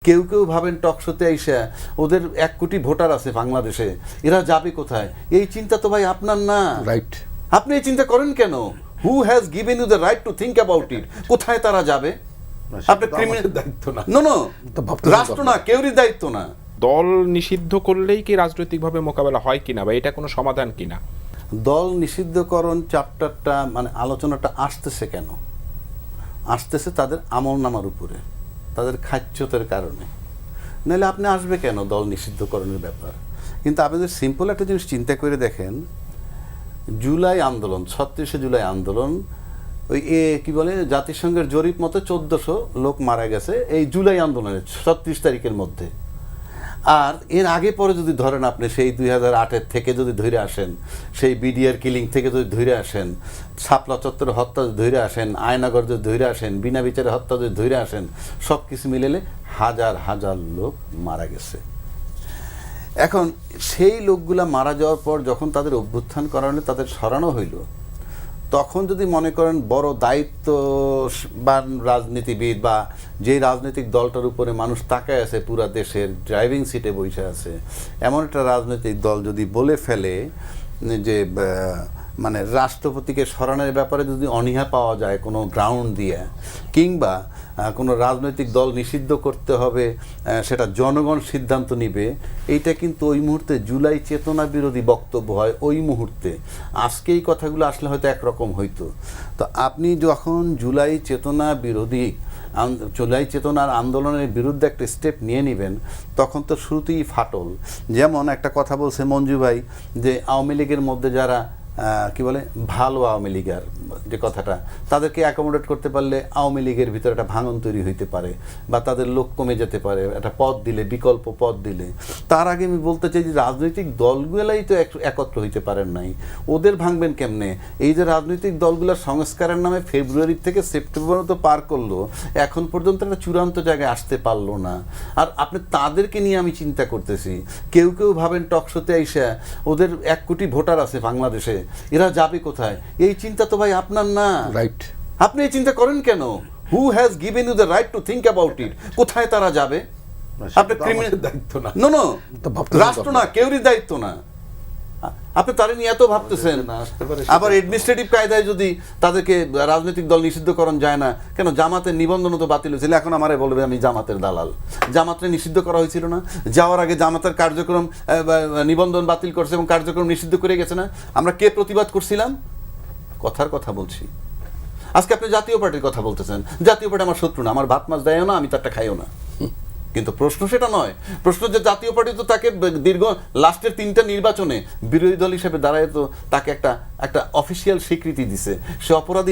কেউ কেউ ভাবেন টকশোতে আইসা ওদের 1 কোটি ভোটার আছে বাংলাদেশে, এরা যাবে কোথায়? এই চিন্তা তো ভাই আপনার না। রাইট। আপনি এই চিন্তা করেন কেন? Who has given you the right to think about it? কোথায় তারা যাবে? আপনি ক্রিমিনাল দায়িত্ব না। নো রাষ্ট্র না, কেউরই দায়িত্ব না। দল নিষিদ্ধ করলেই কি রাজনৈতিকভাবে মোকাবেলা হয় কিনা বা এটা কোনো সমাধান কিনা? দল নিষিদ্ধকরণ চ্যাপ্টারটা মানে আলোচনাটা আসতেছে কেন? আসতেছে তাদের আমলনামার উপরে, তাদের খাচ্যতের কারণে। নাহলে আপনি আসবে কেন দল নিষিদ্ধকরণের ব্যাপার? কিন্তু আপনি যদি সিম্পল একটা জিনিস চিন্তা করে দেখেন, জুলাই আন্দোলন, 36শে জুলাই আন্দোলন, ওই কি বলে জাতিসংঘের জরিপ মতো 1400 লোক মারা গেছে এই জুলাই আন্দোলনে 36 তারিখের মধ্যে। আর এর আগে পরে যদি ধরেন আপনি সেই 2008-এর থেকে যদি ধরে আসেন, সেই বিডিআর কিলিং থেকে যদি ধরে আসেন, শাপলা চত্বরের হত্যা যদি ধরে আসেন, আয়নাগর যদি ধরে আসেন, বিনা বিচারে হত্যা যদি ধরে আসেন, সব কিছু মিলেলে হাজার হাজার লোক মারা গেছে। এখন সেই লোকগুলা মারা যাওয়ার পর যখন তাদের অভ্যুত্থান করানো, তাদের সরানো হইল, তখন যদি মনে করেন বড় দায়িত্ববান রাজনীতিবিদ বা যেই রাজনৈতিক দলটার উপরে মানুষ তাকায় আছে, পুরা দেশের ড্রাইভিং সিটে বসে আছে, এমন একটা রাজনৈতিক দল যদি বলে ফেলে যে মানে রাষ্ট্রপতিকে সরানোর ব্যাপারে যদি অনীহা পাওয়া যায় কোনো গ্রাউন্ড দিয়ে, কিংবা কোনো রাজনৈতিক দল নিষিদ্ধ করতে হবে সেটা জনগণ সিদ্ধান্ত নিবে, এইটা কিন্তু ওই মুহূর্তে জুলাই চেতনা বিরোধী বক্তব্য হয় ওই মুহূর্তে। আজকে এই কথাগুলো আসলে হয়তো একরকম হইতো। তো আপনি যখন জুলাই চেতনা বিরোধী, জুলাই চেতনার আন্দোলনের বিরুদ্ধে একটা স্টেপ নিয়ে নেবেন, তখন তো শুরুতেই ফাটল। যেমন একটা কথা বলছে মঞ্জু ভাই যে আওয়ামী লীগের মধ্যে যারা কি বলে ভালো আওয়ামী লীগের যে কথাটা, তাদেরকে অ্যাকোমোডেট করতে পারলে আওয়ামী লীগের ভিতরে একটা ভাঙন তৈরি হইতে পারে বা তাদের লোক কমে যেতে পারে একটা পদ দিলে, বিকল্প পদ দিলে। তার আগে আমি বলতে চাই যে রাজনৈতিক দলগুলাই তো একত্র হইতে পারেন নাই, ওদের ভাঙবেন কেমনে? এই যে রাজনৈতিক দলগুলোর সংস্কারের নামে ফেব্রুয়ারি থেকে সেপ্টেম্বর তো পার করলো, এখন পর্যন্ত একটা চূড়ান্ত জায়গায় আসতে পারলো না। আর আপনি তাদেরকে নিয়ে আমি চিন্তা করতেছি। কেউ কেউ ভাবেন টকশোতে আইসা ওদের 1 কোটি ভোটার আছে বাংলাদেশে, এরা যাবে কোথায়? এই চিন্তা তো ভাই আপনার না। রাইট। আপনি এই চিন্তা করেন কেন? Who has given you the right to think about it? কোথায় তারা যাবে? আপনি ক্রিমিনাল দায়িত্ব না। নো রাষ্ট্র না, কেউরই দায়িত্ব না। আপনি তারা নিয়ে এত ভাবতেছেন। আবার অ্যাডমিনিস্ট্রেটিভ কায়দায় যদি তাদেরকে রাজনৈতিক দল নিষিদ্ধকরণ যায় না কেন? জামাতের নিবন্ধনও তো বাতিল হয়েছিল। এখন আমারে বলবে আমি জামাতের দালাল। জামাতরে নিষিদ্ধ করা হয়েছিল না? যাওয়ার আগে জামাতের কার্যক্রম নিবন্ধন বাতিল করছে এবং কার্যক্রম নিষিদ্ধ করে গেছে না? আমরা কে প্রতিবাদ করছিলাম? কথার কথা বলছি। আজকে আপনি জাতীয় পার্টির কথা বলতেছেন। জাতীয় পার্টি আমার শত্রু না, আমার ভাত মাছ দেয়ও না, আমি তারটা খাইও না। কিন্তু প্রশ্ন সেটা নয়। প্রশ্ন যে জাতীয় পার্টি তো তাকে দীর্ঘ লাস্টের 3টা নির্বাচনে বিরোধী দল হিসেবে দাঁড়ায় তো তাকে একটা অফিসিয়াল স্বীকৃতি দিছে। সে অপরাধী না?